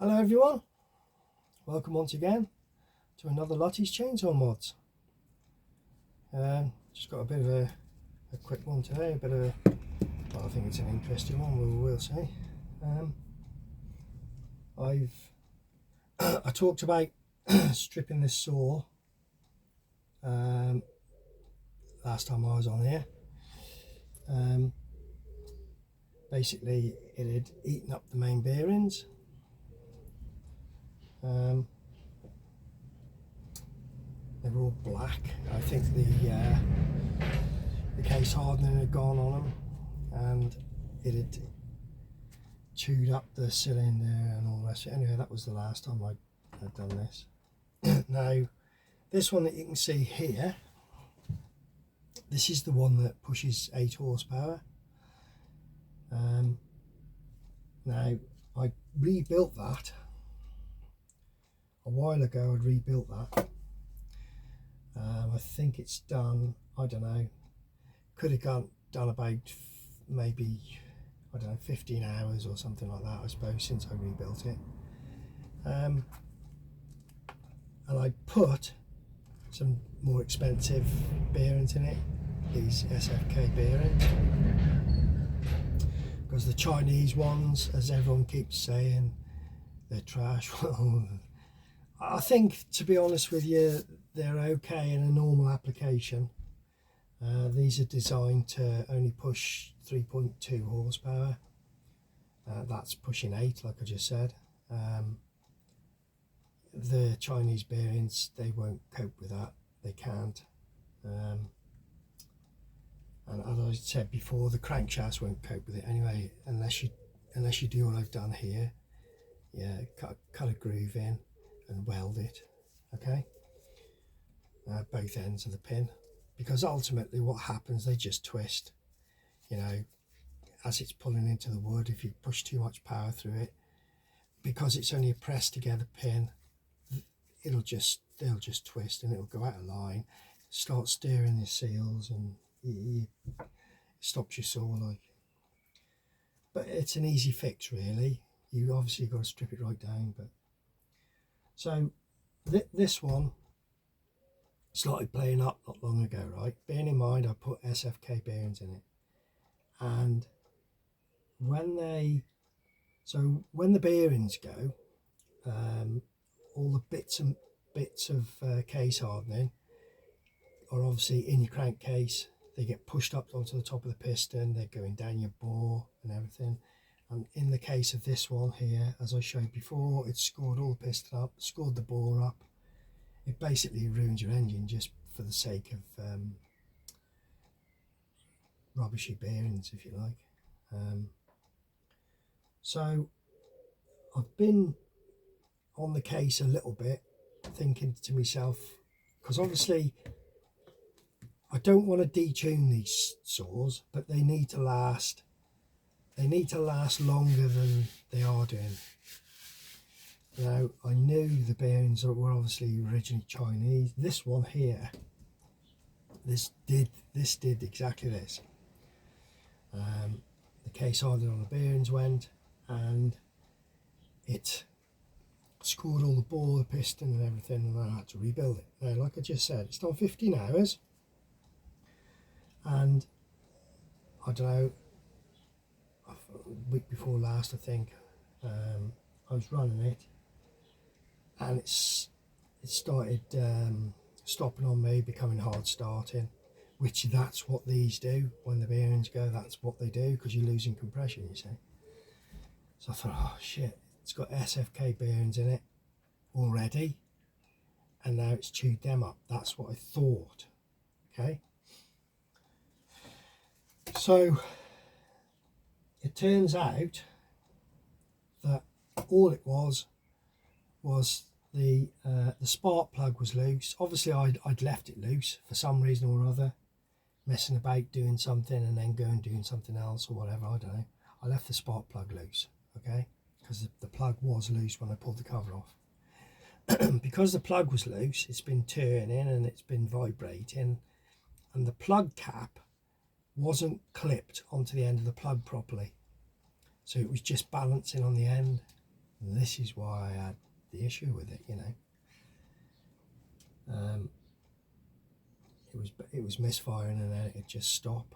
Hello everyone, welcome once again to another Lutys chainsaw mods. Just got a bit of a quick one today, well, I think it's an interesting one, we'll see. I talked about stripping this saw last time I was on here. Basically it had eaten up the main bearings. They were all black. I think the case hardening had gone on them and it had chewed up the cylinder and all the rest of it. Anyway, that was the last time I'd done this. Now this one that you can see here, this is the one that pushes 8 horsepower. Now I rebuilt that a while ago. I'd rebuilt that. I think it's done, I don't know, could have done about maybe, I don't know, 15 hours or something like that, I suppose, since I rebuilt it. And I put some more expensive bearings in it, these SFK bearings, because the Chinese ones, as everyone keeps saying, they're trash. Well, I think, to be honest with you, they're okay in a normal application. These are designed to only push 3.2 horsepower. That's pushing 8, like I just said. The Chinese bearings, they won't cope with that. They can't. And as I said before, the crankshafts won't cope with it anyway, unless you do what I've done here. Yeah, cut a groove in and weld it. Okay. Both ends of the pin, because ultimately what happens, they just twist, you know, as it's pulling into the wood. If you push too much power through it, because it's only a pressed together pin, they'll just twist and it'll go out of line, start steering the seals, and it stops your saw. Like, but it's an easy fix really. You obviously got to strip it right down. But so this one started playing up not long ago, right? Bearing in mind I put SFK bearings in it, and when the bearings go, all the bits of case hardening are obviously in your crankcase. They get pushed up onto the top of the piston, they're going down your bore and everything. And in the case of this one here, as I showed before, it scored all the piston up, scored the bore up. It basically ruins your engine just for the sake of rubbishy bearings, if you like. So I've been on the case a little bit, thinking to myself, because obviously I don't want to detune these saws, but they need to last. They need to last longer than they are doing. Now, I knew the bearings were obviously originally Chinese. This one here, this did exactly this. The case hardening on the bearings went, and it scored all the bore, the piston and everything, and I had to rebuild it. Now, like I just said, it's done 15 hours, and I don't know, a week before last, I think, I was running it, and it started stopping on me, becoming hard starting, which that's what these do when the bearings go. That's what they do, because you're losing compression, you see. So I thought, oh shit, it's got SFK bearings in it already, and now it's chewed them up. That's what I thought. Okay, so it turns out that all it was the spark plug was loose. Obviously I'd left it loose for some reason or other, messing about doing something and then going doing something else or whatever, I don't know. I left the spark plug loose, okay, because the plug was loose when I pulled the cover off. Because the plug was loose, it's been turning and it's been vibrating, and the plug cap wasn't clipped onto the end of the plug properly, so it was just balancing on the end. And this is why I had the issue with it, you know. It was misfiring and then it'd just stop,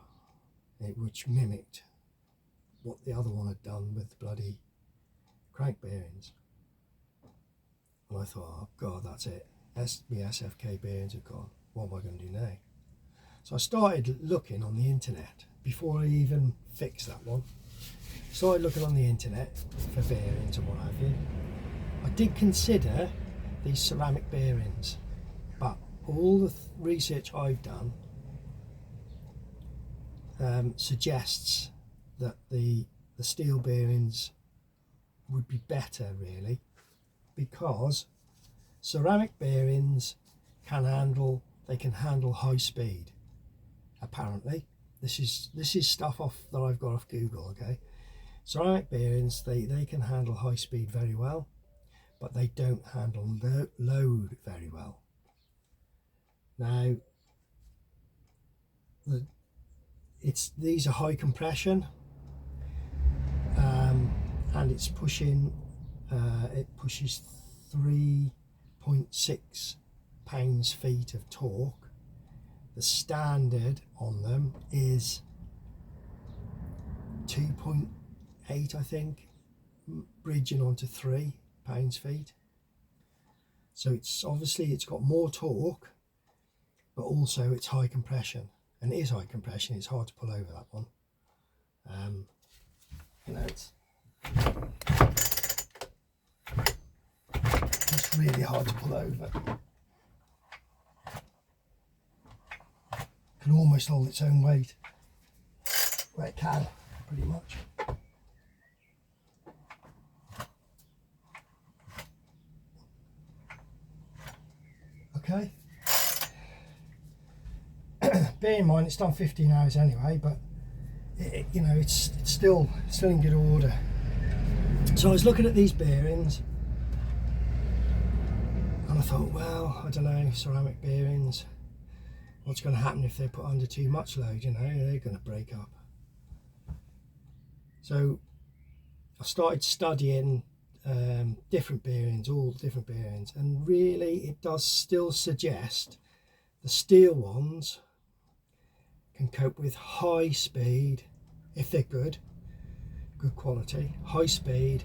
which mimicked what the other one had done with the bloody crank bearings. And I thought, oh god, that's it. The SFK bearings are gone. What am I going to do now? So I started looking on the internet before I even fixed that one. Started looking on the internet for bearings and what have you. I did consider these ceramic bearings, but all the research I've done suggests that the steel bearings would be better, really, because ceramic bearings can handle high speed. Apparently, this is stuff that I've got off Google. Okay, ceramic bearings they can handle high speed very well, but they don't handle load very well. Now, these are high compression, and it's pushing. It pushes 3.6 pounds-feet of torque. The standard on them is 2.8, I think, bridging onto 3 pounds-feet. So it's got more torque, but also it's high compression, and it is high compression. It's hard to pull over that one. You know, it's really hard to pull over. It can almost hold its own weight. Well, it can, pretty much. Okay. Bear in mind it's done 15 hours anyway, but you know, it's still in good order. So I was looking at these bearings and I thought, well, I don't know, ceramic bearings, what's going to happen if they're put under too much load? You know, they're going to break up. So I started studying different bearings, all different bearings, and really it does still suggest the steel ones can cope with high speed if they're good quality, high speed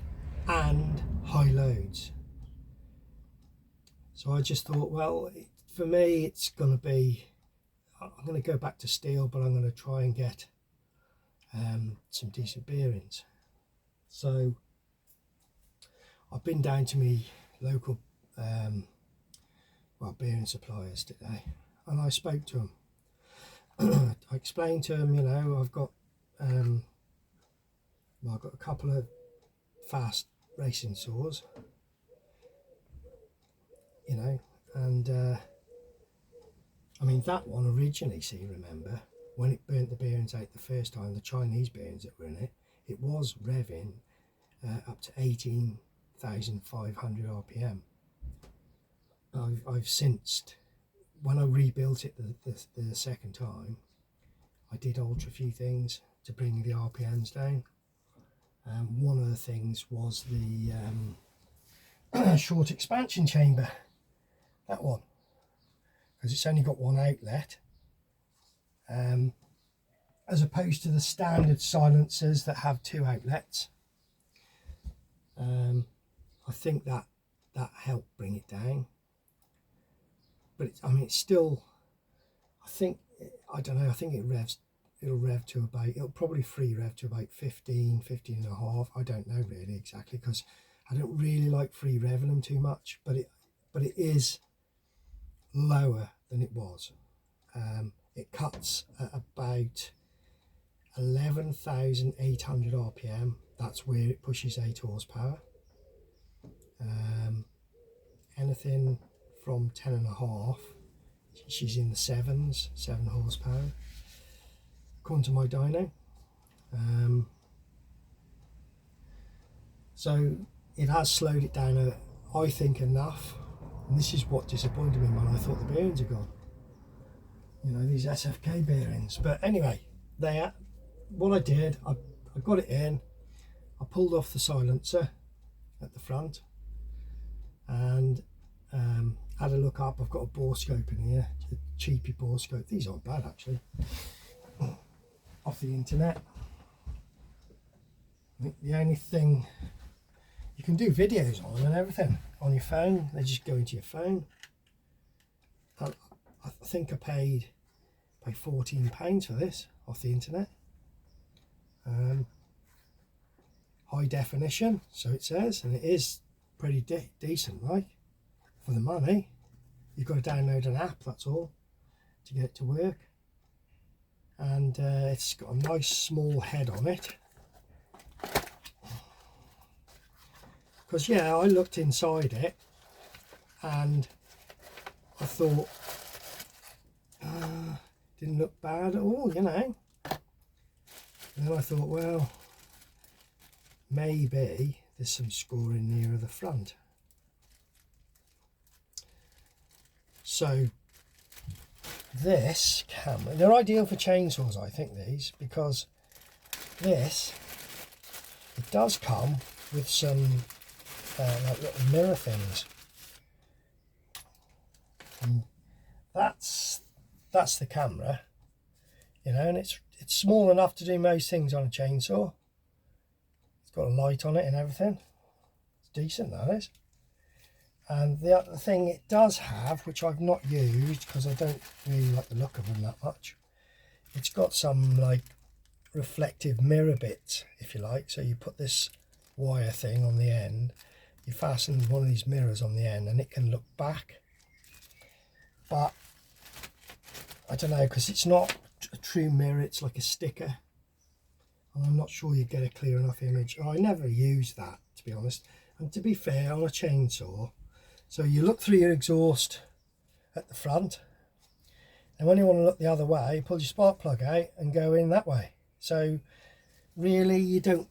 and high loads. So I just thought, well, for me it's going to be, I'm going to go back to steel, but I'm going to try and get some decent bearings. So I've been down to my local bearing suppliers today, and I spoke to them. I explained to them, you know, I've got a couple of fast racing saws, you know, and I mean, that one originally, see, remember when it burnt the bearings out the first time, the Chinese bearings that were in it, it was revving up to 18,500 RPM. I've since, when I rebuilt it the second time, I did alter a few things to bring the RPMs down. One of the things was the short expansion chamber, that one, because it's only got one outlet, as opposed to the standard silencers that have two outlets. I think that helped bring it down, but I mean, it's still, I don't know, I think it'll probably free rev to about 15 and a half. I don't know really exactly, because I don't really like free revving them too much, but it is lower than it was. It cuts at about 11,800 RPM. That's where it pushes 8 horsepower. Anything from 10 and a half, she's in the 7 horsepower, according to my dyno. So it has slowed it down, I think, enough. And this is what disappointed me when I thought the bearings are gone. You know, these SFK bearings. But anyway, what I did, I got it in, I pulled off the silencer, at the front, and had a look up. I've got a bore scope in here, a cheapy bore scope. These aren't bad actually, off the internet. I think the only thing, you can do videos on and everything on your phone. They just go into your phone. I think I paid £14 for this off the internet. High definition, so it says, and it is pretty decent, like, for the money. You've got to download an app, that's all, to get it to work. And it's got a nice small head on it. Because yeah, I looked inside it and I thought, didn't look bad at all, you know. And then I thought, well, maybe there's some scoring nearer the front. So this camera, they're ideal for chainsaws, I think, these, because this, it does come with some like little mirror things. And that's the camera, you know, and it's small enough to do most things on a chainsaw. It's got a light on it and everything. It's decent, that is. And the other thing it does have, which I've not used because I don't really like the look of them that much, it's got some like reflective mirror bits, if you like. So you put this wire thing on the end, you fasten one of these mirrors on the end, and it can look back. But I don't know, because it's not a true mirror, it's like a sticker, and I'm not sure you get a clear enough image. I never use that, to be honest. And to be fair, on a chainsaw, so you look through your exhaust at the front, and when you want to look the other way, you pull your spark plug out and go in that way. So really, you don't,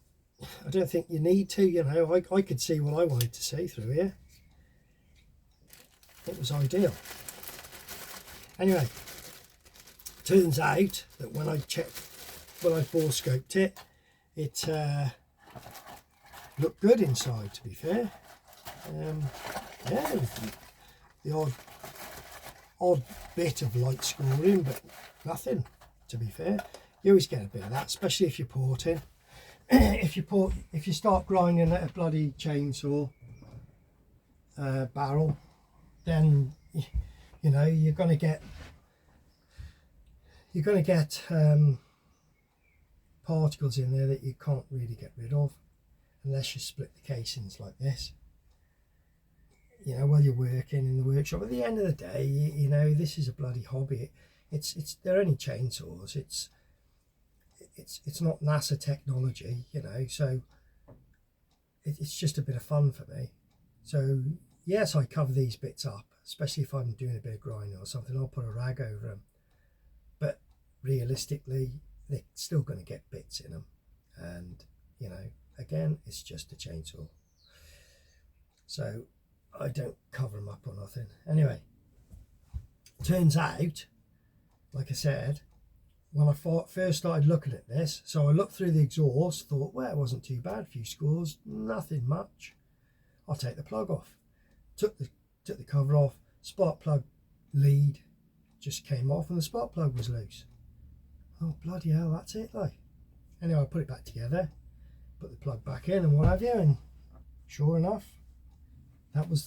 I don't think you need to, you know. I could see what I wanted to see through here. It was ideal. Anyway, turns out that when I bore scoped it, it looked good inside, to be fair. Yeah, the odd bit of light scoring, but nothing, to be fair. You always get a bit of that, especially if you're porting. If you start grinding at a bloody chainsaw barrel, then you know you're going to get particles in there that you can't really get rid of unless you split the casings like this. You know, while you're working in the workshop. At the end of the day, you know, this is a bloody hobby. They're only chainsaws. It's not NASA technology, you know. So it's just a bit of fun for me. So yes, I cover these bits up, especially if I'm doing a bit of grinding or something. I'll put a rag over them. But realistically, they're still going to get bits in them. And you know, again, it's just a chainsaw. So I don't cover them up or nothing. Anyway, turns out, like I said, when I first started looking at this, so I looked through the exhaust, thought, well, it wasn't too bad, a few scores, nothing much. I'll take the plug off. Took the cover off, spark plug lead just came off and the spark plug was loose. Oh, bloody hell, that's it, like. Anyway, I put it back together, put the plug back in and what have you, and sure enough, that was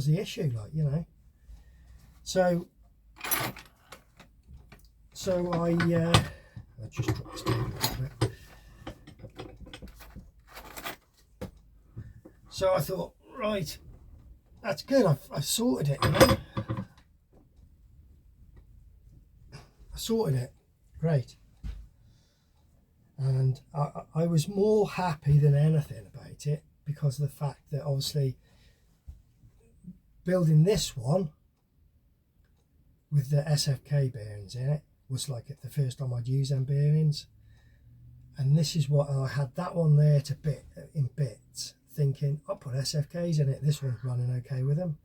the issue, like, you know. So I just dropped this down a little bit. So I thought, right, that's good. I've sorted it, you know. I sorted it, great. And I was more happy than anything about it because of the fact that obviously building this one with the SFK bearings in it was like the first time I'd use them bearings, and this is what I had that one there to in bits, thinking I'll put SFKs in it, this one's running okay with them.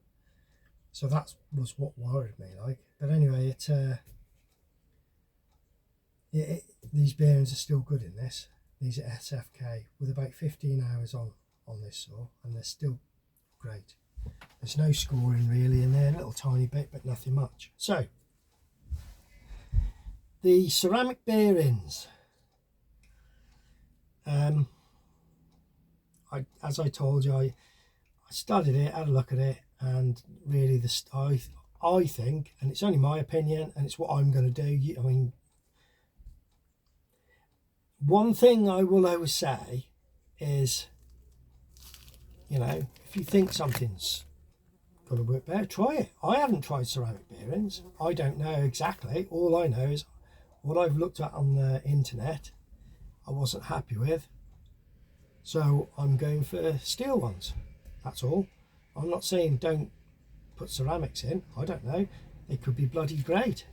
So that was what worried me, like. But anyway, these bearings are still good in this. These are SFK with about 15 hours on on this saw, and they're still great. There's no scoring really in there, a little tiny bit, but nothing much. So the ceramic bearings, as I told you, I studied it, had a look at it, and really I think, and it's only my opinion and it's what I'm going to do, I mean, one thing I will always say is, you know, if you think something's going to work better, try it. I haven't tried ceramic bearings. I don't know exactly. All I know is what I've looked at on the internet, I wasn't happy with. So I'm going for steel ones. That's all. I'm not saying don't put ceramics in. I don't know. They could be bloody great.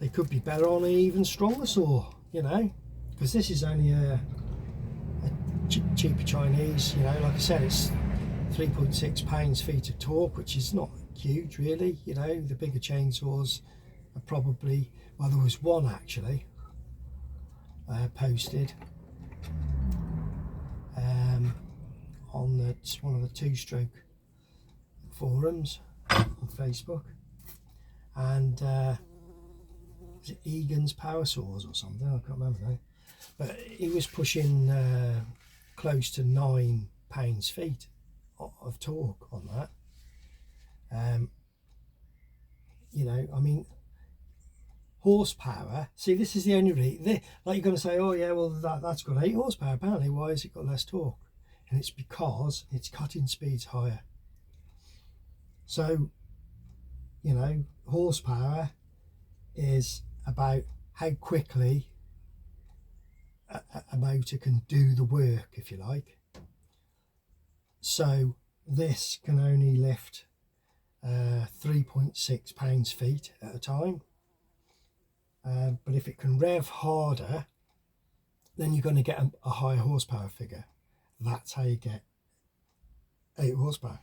They could be better on an even stronger saw, you know, because this is only a cheaper Chinese, you know, like I said, it's 3.6 pounds-feet of torque, which is not huge really, you know. The bigger chainsaws are probably, well, there was one actually posted on one of the two-stroke forums on Facebook, and was it Egan's Power Saws or something, I can't remember now, but he was pushing close to 9 pounds-feet of torque on that. You know, I mean, horsepower, see, this is the only reason, like you're going to say, oh yeah, well that's got 8 horsepower apparently, why has it got less torque? And it's because its cutting speed's higher. So, you know, horsepower is about how quickly a motor can do the work, if you like. So this can only lift 3.6 pounds-feet at a time, but if it can rev harder, then you're going to get a higher horsepower figure. That's how you get 8 horsepower.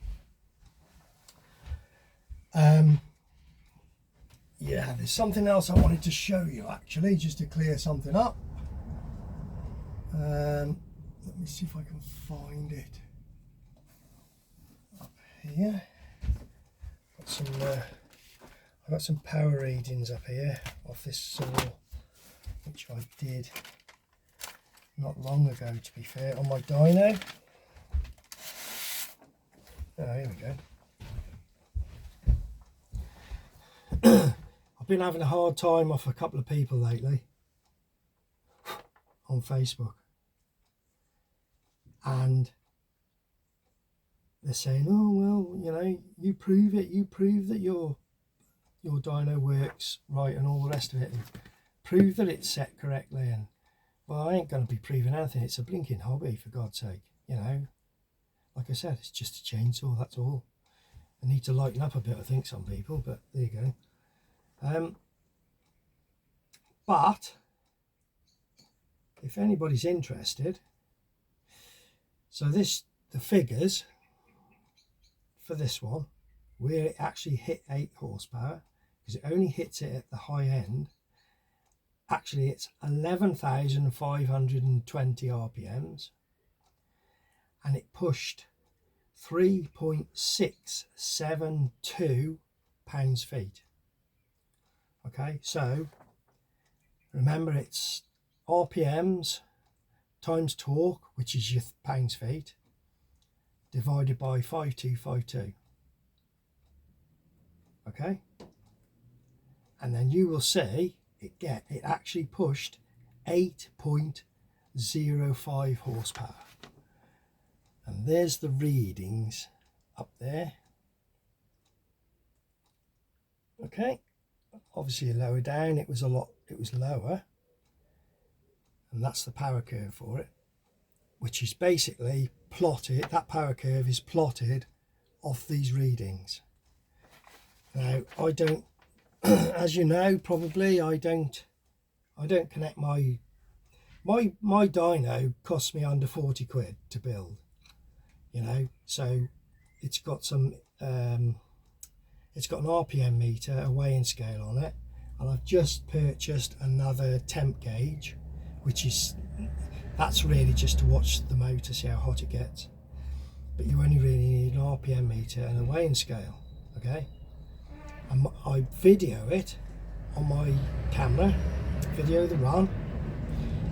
Yeah, there's something else I wanted to show you actually, just to clear something up. Let me see if I can find it up here. I've got some power readings up here off this saw, which I did not long ago, to be fair, on my dyno. Oh, here we go. I've been having a hard time off a couple of people lately on Facebook, and they're saying, oh well, you know, you prove it, you prove that your dyno works right and all the rest of it, and prove that it's set correctly. And well, I ain't going to be proving anything, it's a blinking hobby, for God's sake, you know. Like I said, it's just a chainsaw, that's all. I need to lighten up a bit, I think, some people, but there you go. But if anybody's interested, so the figures for this one, where it actually hit 8 horsepower, because it only hits it at the high end, actually it's 11,520 RPMs, and it pushed 3.672 pounds-feet. Okay, so remember, it's RPMs times torque, which is your pounds-feet, divided by 5252. Okay, and then you will see it actually pushed 8.05 horsepower, and there's the readings up there. Okay, obviously lower down it was lower, and that's the power curve for it, which is basically plotted, that power curve is plotted off these readings. Now I don't, as you know probably, I don't connect my dyno costs me under 40 quid to build, you know, so it's got some it's got an RPM meter, a weighing scale on it, and I've just purchased another temp gauge, that's really just to watch the motor, see how hot it gets. but you only really need an RPM meter and a weighing scale. Okay, I video it on my camera, video the run,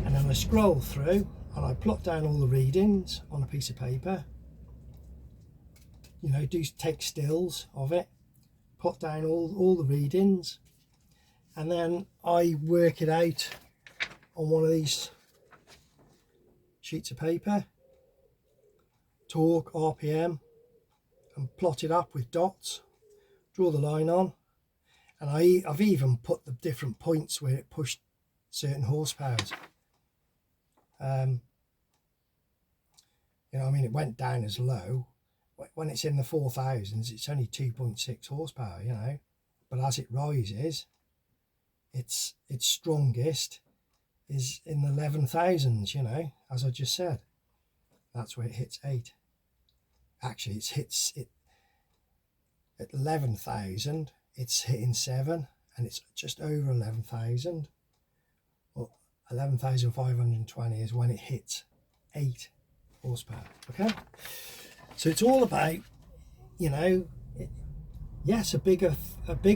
and then I scroll through and I plot down all the readings on a piece of paper. You know, take stills of it, plot down all the readings, and then I work it out on one of these sheets of paper, torque, RPM, and plot it up with dots, draw the line on, and I've even put the different points where it pushed certain horsepowers. You know, I mean, it went down as low. When it's in the 4000s, it's only 2.6 horsepower, you know, but as it rises, its strongest is in the 11,000s, you know, as I just said. That's where it hits 8. Actually, it hits it at 11,000, it's hitting 7, and it's just over 11,000. Well, 11,520 is when it hits 8 horsepower. Okay, so it's all about, you know, yes, a bigger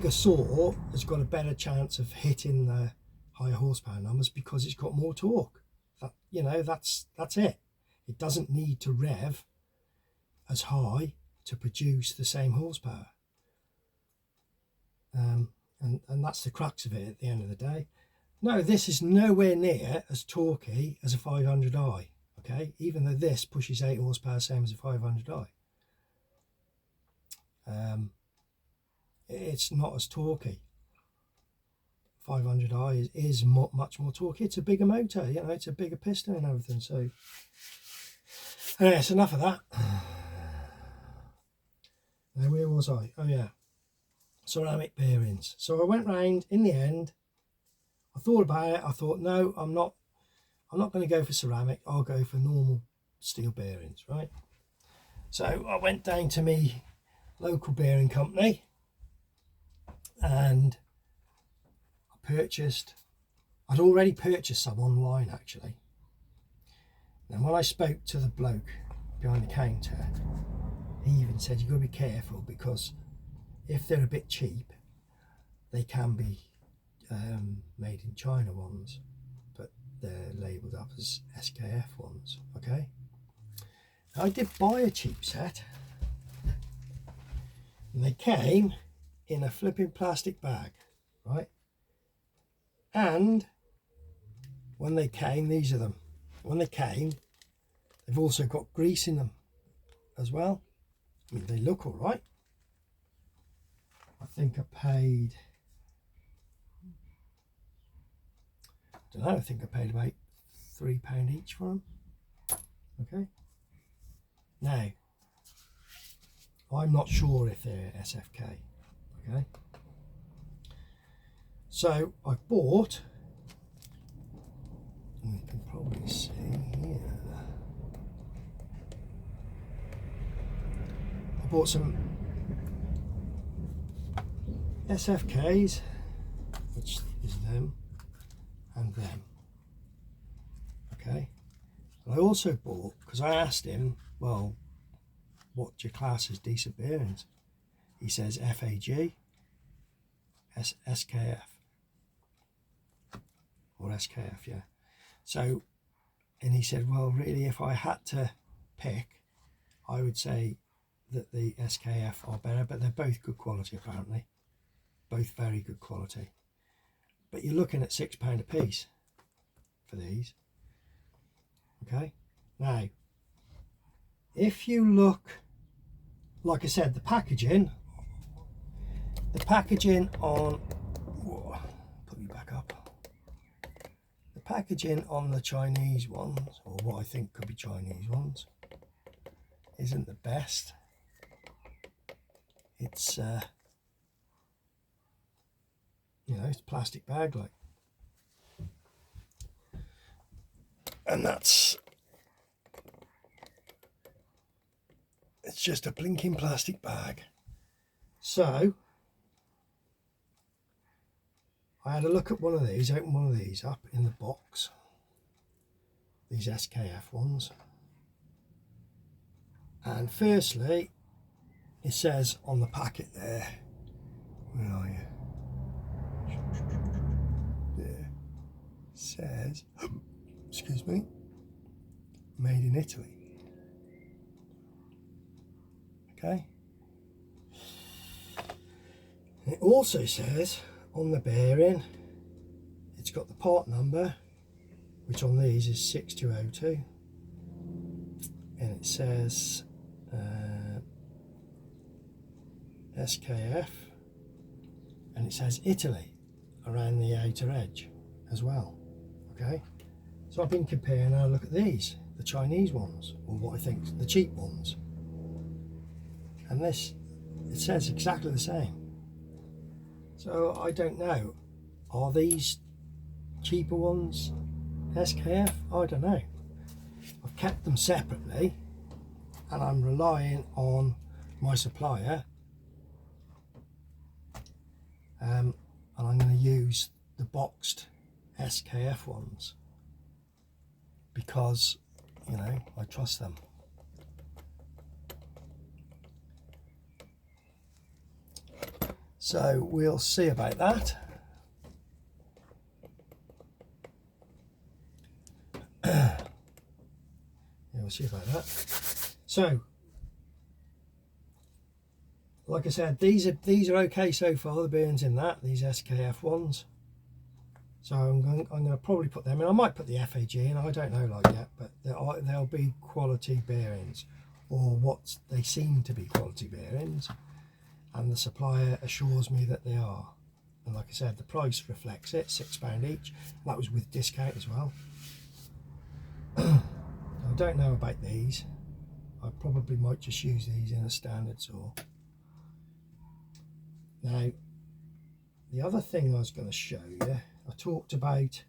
saw has got a better chance of hitting the higher horsepower numbers because it's got more torque. You know, that's it. It doesn't need to rev as high to produce the same horsepower. And that's the crux of it at the end of the day. No, this is nowhere near as torquey as a 500i. Okay, even though this pushes 8 horsepower, same as a 500i. It's not as torquey. 500i is much more torquey. It's a bigger motor, you know, it's a bigger piston and everything. So, anyway, it's enough of that. Now, where was I? Oh yeah, ceramic bearings. So I went round. In the end, I thought about it. I thought, no, I'm not going to go for ceramic. I'll go for normal steel bearings, right? So I went down to my local bearing company and I'd already purchased some online actually. And when I spoke to the bloke behind the counter, he even said you've got to be careful because if they're a bit cheap, they can be made in China ones, but they're labelled up as SKF ones. Okay, now, I did buy a cheap set and they came in a flipping plastic bag, right? And when they came, these are them. When they came, they've also got grease in them as well. I mean, they look all right. I think I paid, I don't know, I think I paid about £3 each for them. Okay. Now, I'm not sure if they're SFK. Okay. So I bought, and you can probably see here, I bought some SFKs, which is them and them. Okay. And I also bought, because I asked him, well, what do you class as decent bearings? He says FAG, SKF, or SKF, yeah. So, and he said, well, really, if I had to pick, I would say that the SKF are better, but they're both good quality apparently. Both very good quality. But you're looking at £6 a piece for these. Okay. Now, if you look, like I said, the packaging on, whoa, put me back up. The packaging on the Chinese ones, or what I think could be Chinese ones, isn't the best. It's you know, it's a plastic bag like, and it's just a blinking plastic bag. So I had a look at one of these, opened one of these up in the box, these SKF ones, And firstly, it says on the packet there, where are you? There. It says, excuse me, made in Italy. Okay. It also says on the bearing, it's got the part number, which on these is 6202, and it says SKF, and it says Italy around the outer edge as well. Okay, so I've been comparing. Now look at these, the Chinese ones, or what I think the cheap ones, and this, it says exactly the same. So I don't know, are these cheaper ones SKF? I don't know. I've kept them separately, and I'm relying on my supplier, and I'm going to use the boxed SKF ones because, you know, I trust them. So we'll see about that. Yeah, we'll see about that. So, like I said, these are okay so far, the bearings in that, these SKF ones. So I'm going to probably put them in. I might put the FAG in, I don't know like yet, but they'll be quality bearings, or what they seem to be quality bearings, and the supplier assures me that they are. And like I said, the price reflects it, £6 each. That was with discount as well. I don't know about these. I probably might just use these in a standard saw. Now, the other thing I was going to show you, I talked about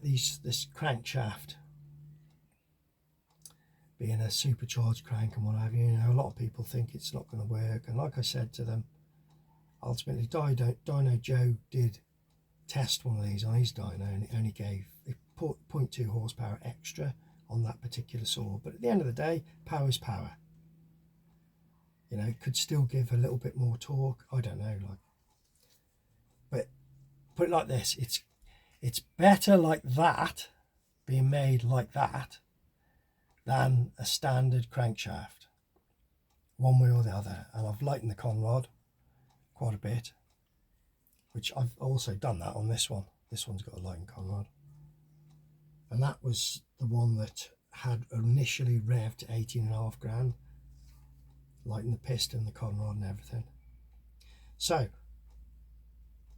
this crankshaft being a supercharged crank and what have you. You know, a lot of people think it's not going to work, and like I said to them, ultimately Dyno Joe did test one of these on his dyno, and it only gave 0.2 horsepower extra on that particular saw. But at the end of the day, power is power. You know, it could still give a little bit more torque. I don't know, like, but put it like this: it's better like that, being made like that, than a standard crankshaft, one way or the other. And I've lightened the conrod quite a bit, which I've also done that on this one. This one's got a lightened conrod, and that was the one that had initially revved to 18.5 grand, lightened the piston, the conrod and everything. So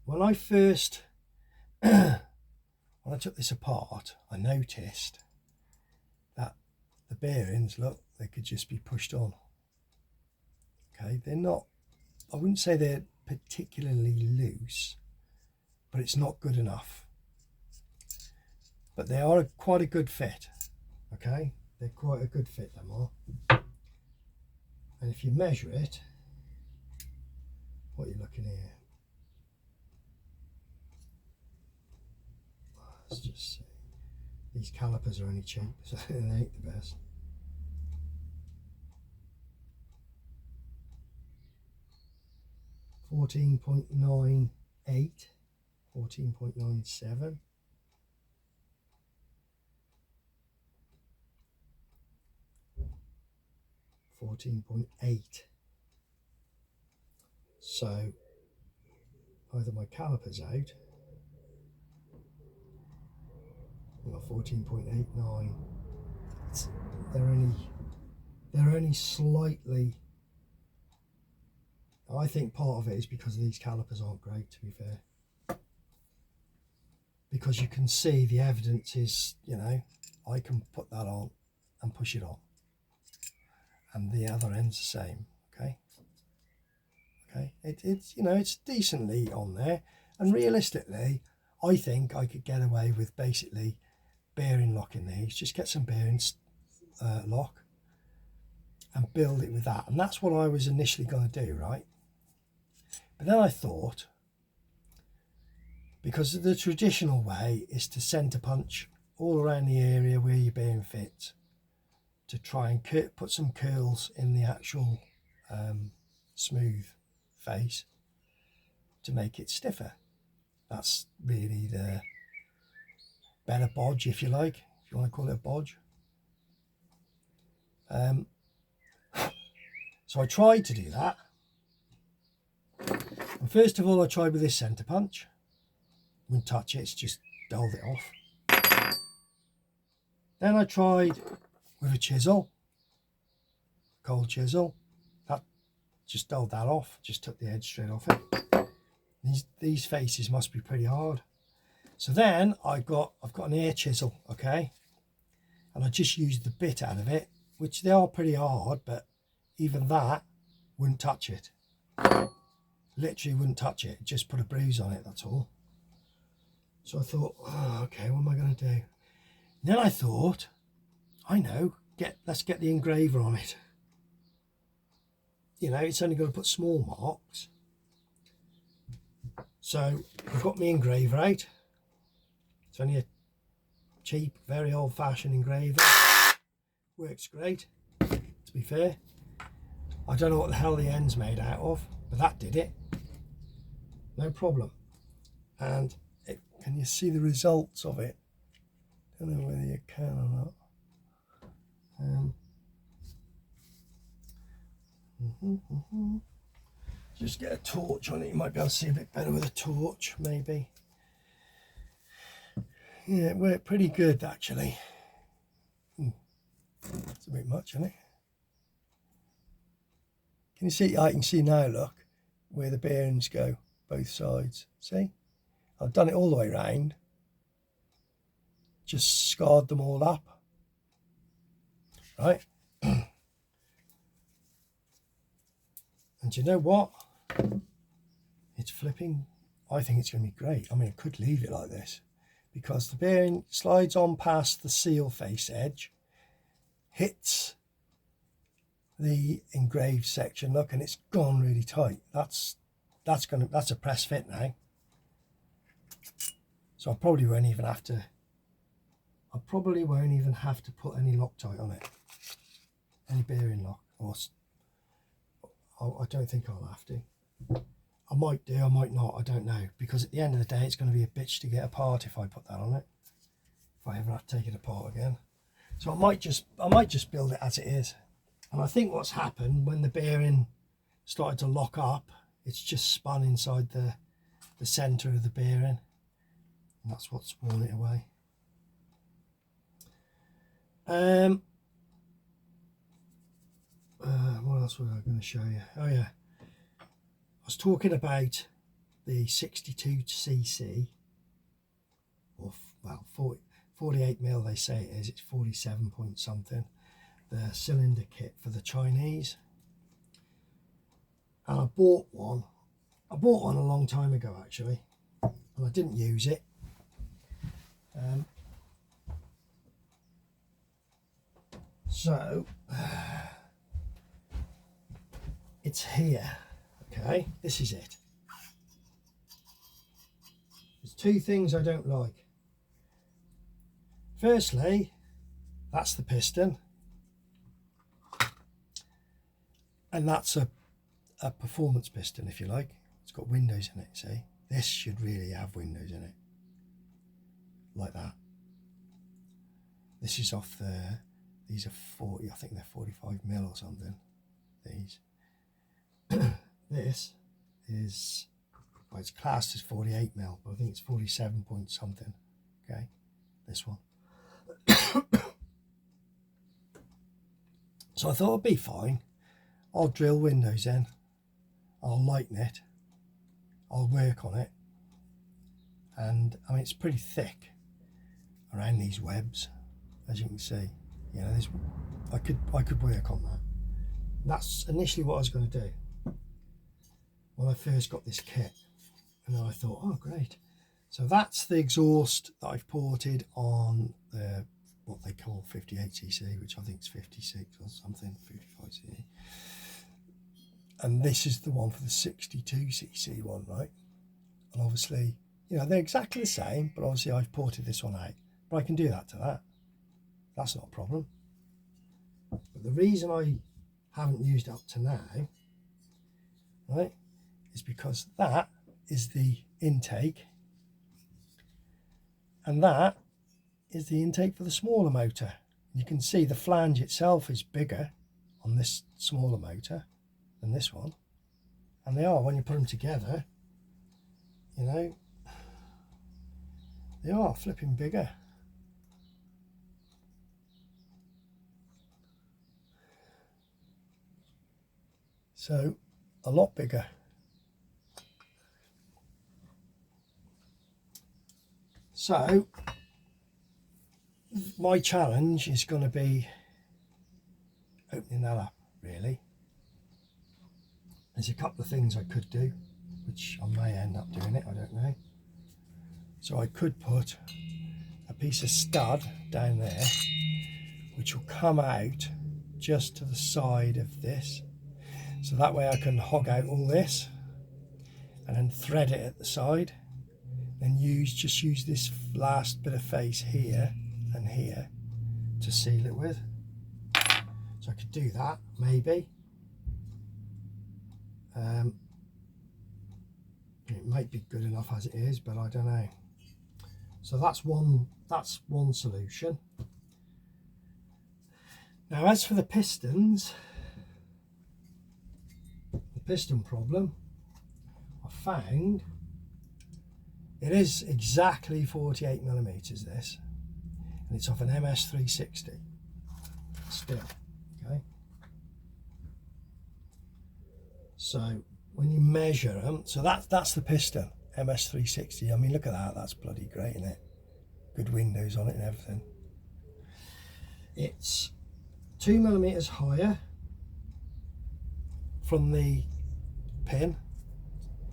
when I first when I took this apart, I noticed that the bearings, look, they could just be pushed on. Okay, they're not, I wouldn't say they're particularly loose, but it's not good enough. But they are quite a good fit. Okay, they're quite a good fit, them are. And if you measure it, what are you looking here? Let's just see. These calipers are only cheap, so they ain't the best. .98, 14.97. .8. So either my caliper's out, I've got 14.89. They're only slightly. I think part of it is because these calipers aren't great, to be fair, because you can see the evidence is, you know, I can put that on and push it on, and the other end's the same. Okay, it's you know, it's decently on there, and realistically I think I could get away with basically bearing locking these, just get some bearings lock and build it with that. And that's what I was initially going to do, right? But then I thought, because the traditional way is to centre punch all around the area where your bearing fits, to try and put some curls in the actual smooth face to make it stiffer. That's really the better bodge, if you like, if you want to call it a bodge. So I tried to do that. And first of all, I tried with this centre punch. Wouldn't touch it, it's just dulled it off. Then I tried with a chisel, cold chisel. That just dulled that off, just took the edge straight off it. These faces must be pretty hard. So then I've got an air chisel, okay, and I just used the bit out of it, which they are pretty hard, but even that wouldn't touch it. Literally wouldn't touch it. Just put a bruise on it, that's all. So I thought, oh, okay, what am I going to do? And then I thought, I know, let's get the engraver on it. You know, it's only going to put small marks. So I've got my engraver out. It's only a cheap, very old-fashioned engraver. Works great, to be fair. I don't know what the hell the end's made out of, but that did it. No problem. And can you see the results of it? I don't know whether you can or not. Just get a torch on it. You might be able to see a bit better with a torch, maybe. Yeah, it worked pretty good, actually. It's a bit much, isn't it? Can you see? I can see now, look, where the bearings go, both sides. See? I've done it all the way round. Just scarred them all up. Right? And you know what? It's flipping. I think it's going to be great. I mean, I could leave it like this because the bearing slides on past the seal face edge, hits the engraved section, look, and it's gone really tight. That's a press fit now. So I probably won't even have to put any Loctite on it, any bearing lock, or I don't think I'll have to. I might do, I might not, I don't know, because at the end of the day it's going to be a bitch to get apart if I put that on it, if I ever have to take it apart again. So I might just build it as it is. And I think what's happened when the bearing started to lock up, it's just spun inside the centre of the bearing, and that's what's worn it away. What else was I going to show you? Oh yeah, I was talking about the 62cc, or well 48 mil they say it is, it's 47 point something, the cylinder kit for the Chinese. And I bought one a long time ago actually, and I didn't use it. So it's here, okay, this is it. There's two things I don't like. Firstly, that's the piston, and that's a performance piston, if you like. It's got windows in it, see? This should really have windows in it, like that. This is off the, these are 40, I think they're 45 mil or something, these. This is, well, it's classed as 48 mil, but I think it's 47 point something, okay, this one. So I thought it'd be fine. I'll drill windows in, I'll lighten it, I'll work on it, and I mean it's pretty thick around these webs, as you can see. You know, I could work on that. That's initially what I was going to do when I first got this kit, and then I thought, oh great. So that's the exhaust that I've ported on the what they call 58cc, which I think is 56 or something, 55cc. And this is the one for the 62cc one, right? And obviously, you know, they're exactly the same, but obviously I've ported this one out. But I can do that to that. That's not a problem. But the reason I haven't used it up to now, right, is because that is the intake and that is the intake for the smaller motor. You can see the flange itself is bigger on this smaller motor than this one, and they are, when you put them together, you know, they are flipping bigger. So a lot bigger. So my challenge is going to be opening that up, really. There's a couple of things I could do, which I may end up doing it, I don't know. So I could put a piece of stud down there, which will come out just to the side of this. So that way I can hog out all this and then thread it at the side. Then just use this last bit of face here and here to seal it with. So I could do that, maybe. It might be good enough as it is, but I don't know. So that's one solution. Now as for the pistons, the piston problem, I found it is exactly 48mm this, and it's off an MS360 still, okay? So when you measure them, so that's the piston, MS360. I mean, look at that, that's bloody great, isn't it? Good windows on it and everything. It's 2mm higher from the pin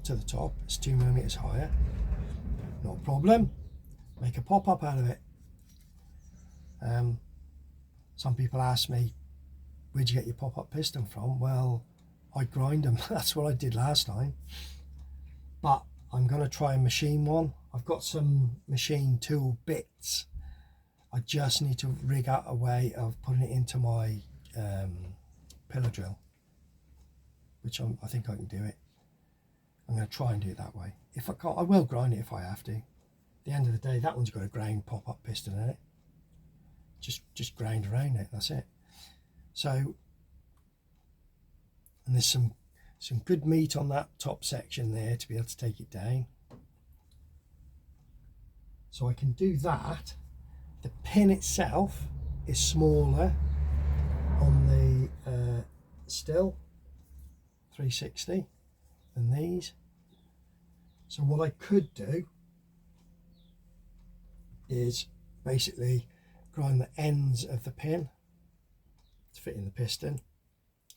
to the top. It's 2mm higher. Not a problem. Make a pop-up out of it. Some people ask me, where'd you get your pop-up piston from? Well, I grind them. That's what I did last time. But I'm going to try and machine one. I've got some machine tool bits. I just need to rig out a way of putting it into my pillar drill, which I think I can do it. I'm going to try and do it that way. If I can't, I will grind it if I have to. At the end of the day, that one's got a ground pop-up piston in it. Just ground around it, that's it. So, and there's some good meat on that top section there to be able to take it down. So I can do that. The pin itself is smaller on the still 360 than these. So what I could do is basically grind the ends of the pin to fit in the piston,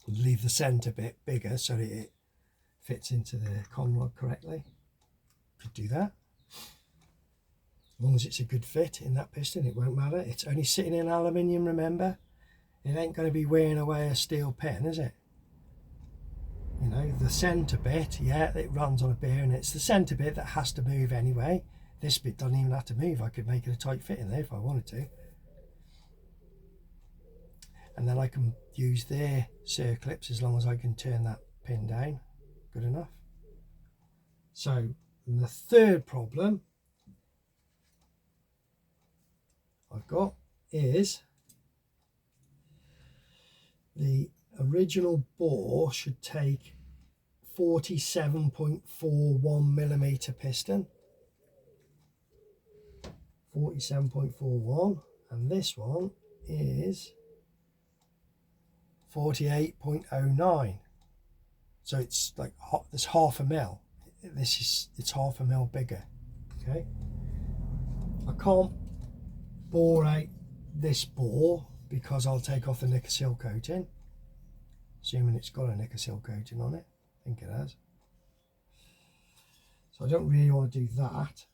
leave the centre bit bigger so that it fits into the conrod correctly. Could do that. As long as it's a good fit in that piston, it won't matter. It's only sitting in aluminium, remember? It ain't going to be wearing away a steel pen, is it? You know, the centre bit, yeah, it runs on a bear, and it's the centre bit that has to move anyway. This bit doesn't even have to move. I could make it a tight fit in there if I wanted to. And then I can use their circlips as long as I can turn that pin down. Good enough. So the third problem I've got is the original bore should take 47.41mm piston. 47.41, and this one is 48.09. So it's like there's half a mil. It's half a mil bigger. Okay. I can't bore out this bore because I'll take off the Nickel coating, assuming it's got a Nickel coating on it. I think it has. So I don't really want to do that.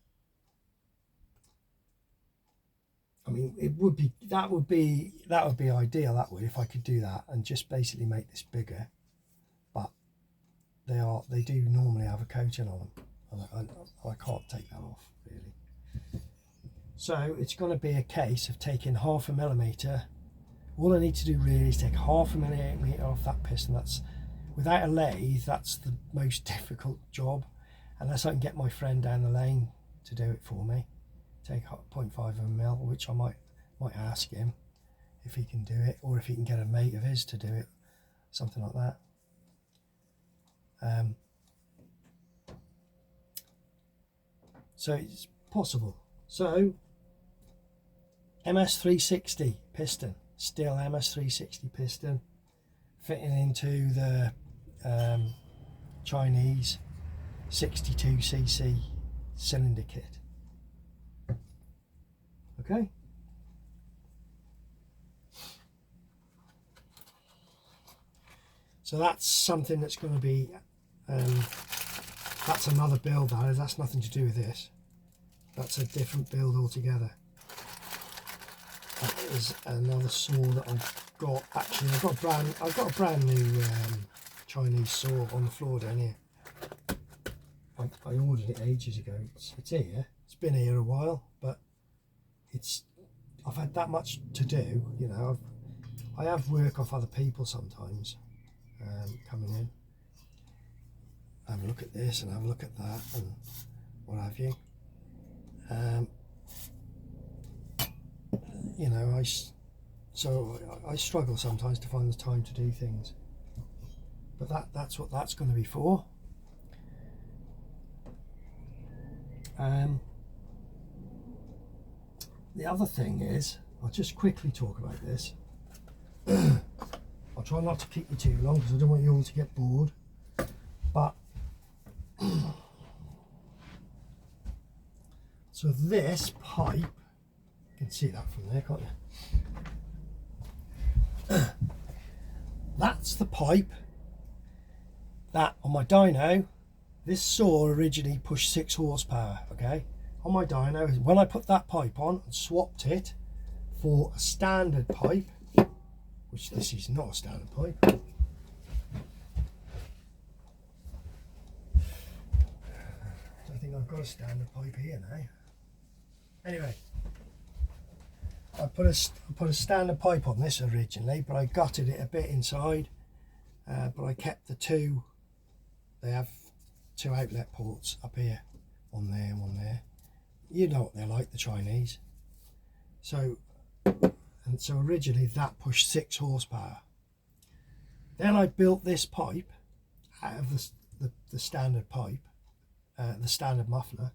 I mean, that would be ideal, that would, if I could do that and just basically make this bigger. But they do normally have a coating on them, and I can't take that off really. So it's going to be a case of taking 0.5 mm All I need to do really is take 1/2 millimetre off that piston. That's, without a lathe, that's the most difficult job, unless I can get my friend down the lane to do it for me. Take 0.5 of a mil, which I might ask him if he can do it, or if he can get a mate of his to do it, something like that. So it's possible. So MS360 piston, still MS360 piston, fitting into the Chinese 62cc cylinder kit. Okay. So that's something that's going to be, that's another build, that is. That's nothing to do with this. That's a different build altogether. That is another saw that I've got. Actually, I've got a brand new Chinese saw on the floor down here. I ordered it ages ago. It's here. It's been here a while, but I've had that much to do. You know, I have work off other people sometimes. Coming in, have a look at this and have a look at that and what have you. You know, I struggle sometimes to find the time to do things, but that's what that's going to be for. The other thing is, I'll just quickly talk about this. I'll try not to keep you too long because I don't want you all to get bored. But so this pipe, you can see that from there, can't you? That's the pipe that on my dyno, this saw originally pushed 6 horsepower. Okay, on my dyno, when I put that pipe on and swapped it for a standard pipe, which this is not a standard pipe. I don't think I've got a standard pipe here now. Anyway, I put a standard pipe on this originally, but I gutted it a bit inside. But I kept the two. They have 2 outlet ports up here, one there and one there. You know what they're like, the Chinese. So originally that pushed 6 horsepower. Then I built this pipe out of the standard pipe, the standard muffler.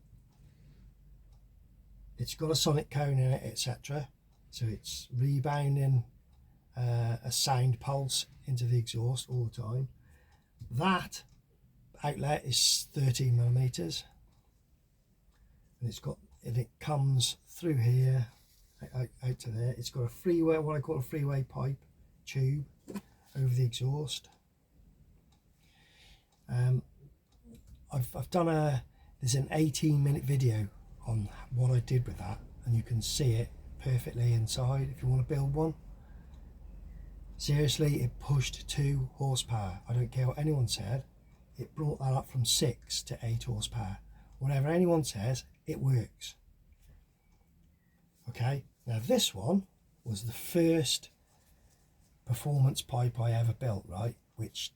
It's got a sonic cone in it, etc. So it's rebounding a sound pulse into the exhaust all the time. That outlet is 13 millimeters, and it comes through here out to there. It's got a freeway, what I call a freeway pipe tube over the exhaust. I've done there's an 18-minute video on what I did with that, and you can see it perfectly inside if you want to build one. Seriously, it pushed 2 horsepower. I don't care what anyone said, it brought that up from 6 to 8 horsepower. Whatever anyone says, it works. Okay, now this one was the first performance pipe I ever built, right? It's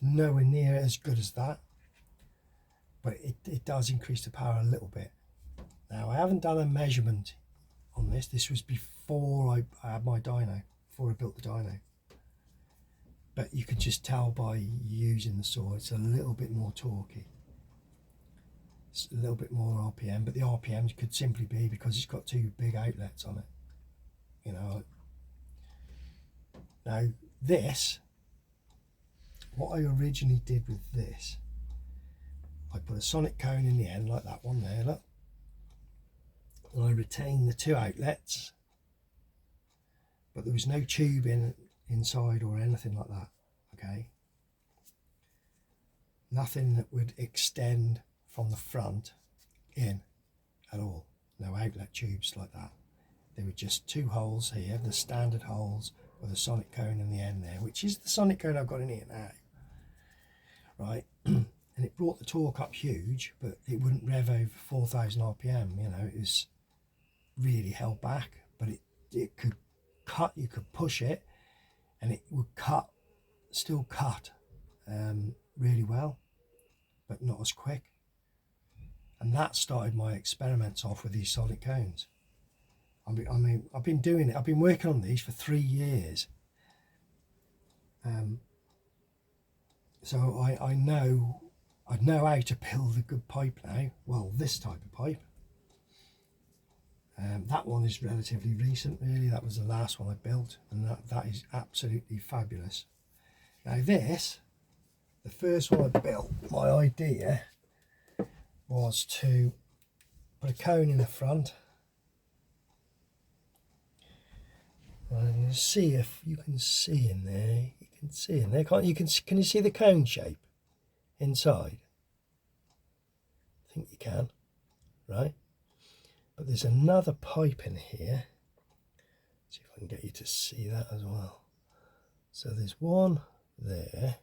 nowhere near as good as that, but it does increase the power a little bit. Now, I haven't done a measurement on this. This was before I had my dyno, before I built the dyno. But you can just tell by using the saw, it's a little bit more torquey. It's a little bit more RPM, but the RPMs could simply be because it's got 2 big outlets on it. You know. Now this, what I originally did with this, I put a sonic cone in the end like that one there, look. And I retained the 2 outlets, but there was no tube inside or anything like that. Okay, nothing that would extend from the front in at all. No outlet tubes like that. There were just 2 holes here, the standard holes with a sonic cone in the end there, which is the sonic cone I've got in here now, right? And it brought the torque up huge, but it wouldn't rev over 4,000 RPM. You know, it was really held back, but it could cut, you could push it and it would cut, still cut really well, but not as quick. And that started my experiments off with these solid cones. I mean, I've been doing it, I've been working on these for 3 years. So I know how to build a good pipe now. Well, this type of pipe. That one is relatively recent, really. That was the last one I built, and that is absolutely fabulous. Now this, the first one I built, my idea was to put a cone in the front. And see if you can see in there. You can see in there, can't you? Can you see the cone shape inside? I think you can, right? But there's another pipe in here. See if I can get you to see that as well. So there's one there.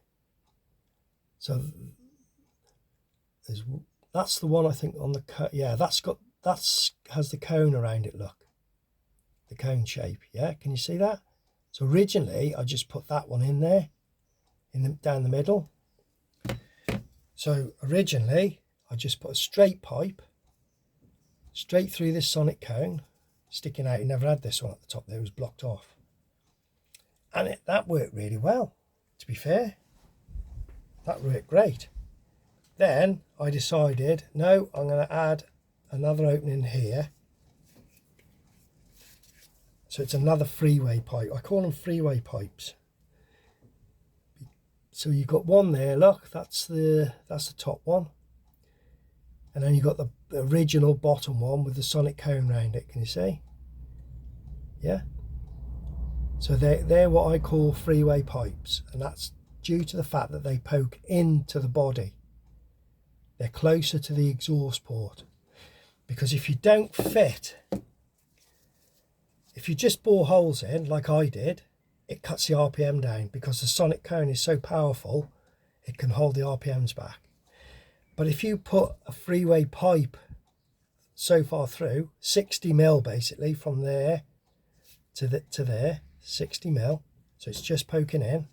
So that's the one I think on the yeah. That's has the cone around it. Look, the cone shape. Yeah, can you see that? So originally I just put that one in there, down the middle. So originally I just put a straight pipe straight through this sonic cone, sticking out. It never had this one at the top there, it was blocked off. And that worked really well, to be fair. That worked great. Then I decided, no, I'm going to add another opening here. So it's another freeway pipe. I call them freeway pipes. So you've got one there, look, that's the top one. And then you've got the original bottom one with the sonic cone around it. Can you see? Yeah. So they're what I call freeway pipes, and that's due to the fact that they poke into the body. They're closer to the exhaust port. Because if you don't fit, if you just bore holes in like I did, it cuts the RPM down, because the sonic cone is so powerful it can hold the RPMs back. But if you put a freeway pipe so far through, 60 mil basically, from there to there, 60 mil, so it's just poking in,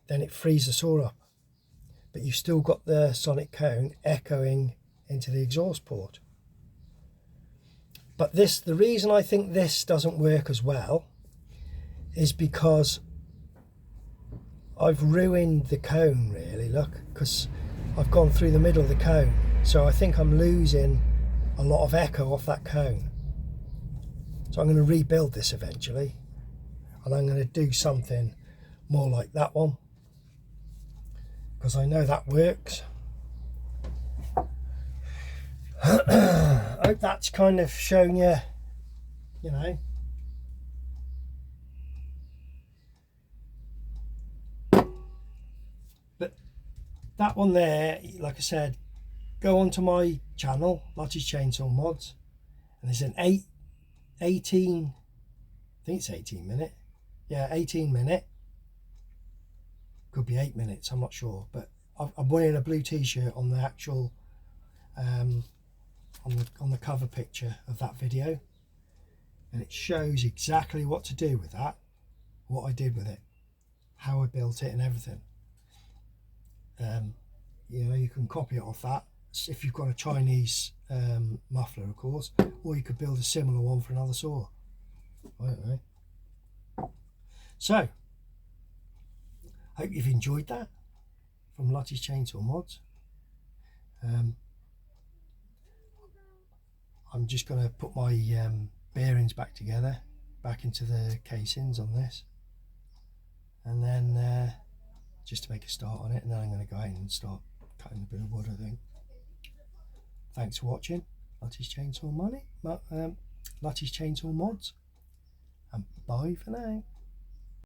then it frees the saw up. But you've still got the sonic cone echoing into the exhaust port. But the reason I think this doesn't work as well is because I've ruined the cone, really, look, because I've gone through the middle of the cone. So I think I'm losing a lot of echo off that cone. So I'm going to rebuild this eventually, and I'm going to do something more like that one, because I know that works. I hope that's kind of shown you, you know. But that one there, like I said, go onto my channel, Lutys Chainsaw Mods, and there's an 18, I think it's 18 minute. Yeah, 18 minute. Could be 8 minutes, I'm not sure. But I'm wearing a blue t-shirt on the actual, on the cover picture of that video. And it shows exactly what to do with that, what I did with it, how I built it and everything. You know, you can copy it off that if you've got a Chinese muffler, of course, or you could build a similar one for another saw. I don't know. So, hope you've enjoyed that from Lutys Chainsaw Mods. I'm just going to put my bearings back together, back into the casings on this, and then just to make a start on it, and then I'm going to go out and start cutting a bit of wood, I think. Thanks for watching Lutys Chainsaw Mods, and bye for now.